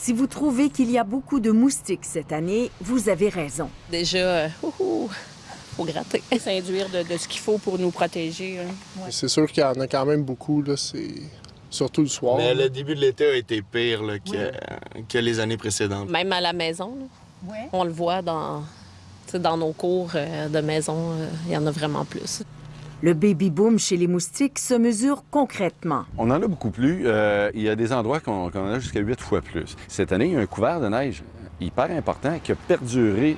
Si vous trouvez qu'il y a beaucoup de moustiques cette année, vous avez raison. Déjà, faut gratter. S'induire de ce qu'il faut pour nous protéger. Ouais. C'est sûr qu'il y en a quand même beaucoup, là, c'est surtout le soir. Mais le début de l'été a été pire là, que les années précédentes. Même à la maison, là, on le voit dans nos cours de maison, il y en a vraiment plus. Le baby-boom chez les moustiques se mesure concrètement. On en a beaucoup plus. Il y a des endroits qu'on en a jusqu'à 8 fois plus. Cette année, il y a un couvert de neige hyper important qui a perduré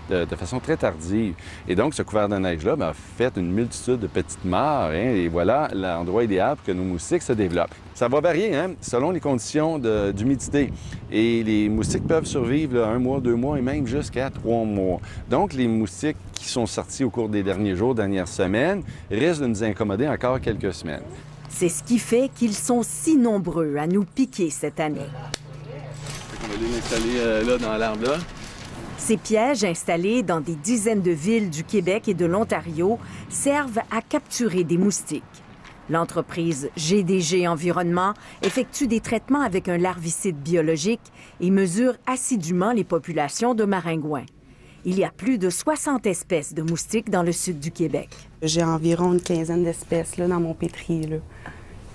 de façon très tardive. Et donc, ce couvert de neige-là a fait une multitude de petites mares. Et voilà l'endroit idéal pour que nos moustiques se développent. Ça va varier selon les conditions d'humidité. Et les moustiques peuvent survivre là, 1 mois, 2 mois et même jusqu'à 3 mois. Donc, les moustiques qui sont sortis au cours des derniers jours, dernières semaines, risquent de nous incommoder encore quelques semaines. C'est ce qui fait qu'ils sont si nombreux à nous piquer cette année. On va les installer là dans l'arbre là. Ces pièges installés dans des dizaines de villes du Québec et de l'Ontario servent à capturer des moustiques. L'entreprise GDG Environnement effectue des traitements avec un larvicide biologique et mesure assidûment les populations de maringouins. Il y a plus de 60 espèces de moustiques dans le sud du Québec. J'ai environ une quinzaine d'espèces là, dans mon pétri, là,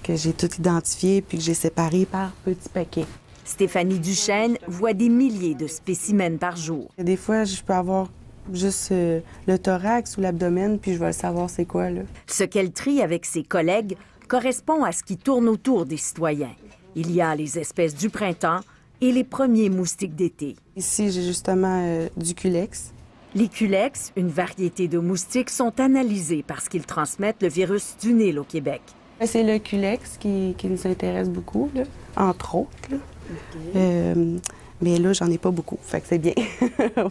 que j'ai toutes identifiées puis que j'ai séparées par petits paquets. Stéphanie Duchesne voit des milliers de spécimens par jour. Des fois, je peux avoir juste le thorax ou l'abdomen, puis je vais le savoir c'est quoi, là. Ce qu'elle trie avec ses collègues correspond à ce qui tourne autour des citoyens. Il y a les espèces du printemps et les premiers moustiques d'été. Ici, j'ai justement du culex. Les culex, une variété de moustiques, sont analysés parce qu'ils transmettent le virus du Nil au Québec. C'est le culex qui nous intéresse beaucoup, là, entre autres, là. Okay. Mais là, j'en ai pas beaucoup, fait que c'est bien.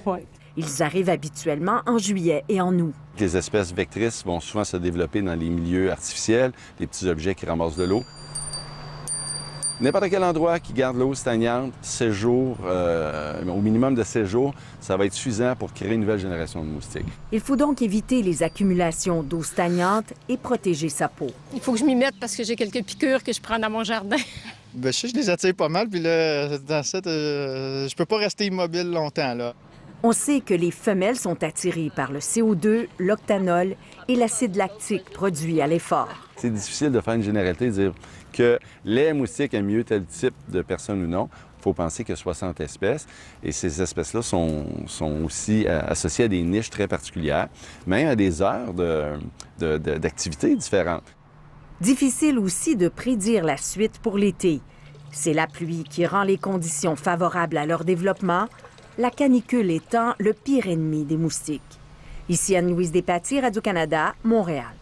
Ouais. Ils arrivent habituellement en juillet et en août. Les espèces vectrices vont souvent se développer dans les milieux artificiels, les petits objets qui ramassent de l'eau. N'importe quel endroit qui garde l'eau stagnante, 7 jours, au minimum de 7 jours, ça va être suffisant pour créer une nouvelle génération de moustiques. Il faut donc éviter les accumulations d'eau stagnante et protéger sa peau. Il faut que je m'y mette parce que j'ai quelques piqûres que je prends dans mon jardin. Bien, je les attire pas mal, puis là, dans cette, je peux pas rester immobile longtemps, là. On sait que les femelles sont attirées par le CO2, l'octanol et l'acide lactique produit à l'effort. C'est difficile de faire une généralité, de dire que les moustiques aiment mieux tel type de personne ou non. Il faut penser qu'il y a 60 espèces et ces espèces-là sont aussi associées à des niches très particulières, même à des heures d'activité différentes. Difficile aussi de prédire la suite pour l'été. C'est la pluie qui rend les conditions favorables à leur développement, la canicule étant le pire ennemi des moustiques. Ici Anne-Louise Despatie, Radio-Canada, Montréal.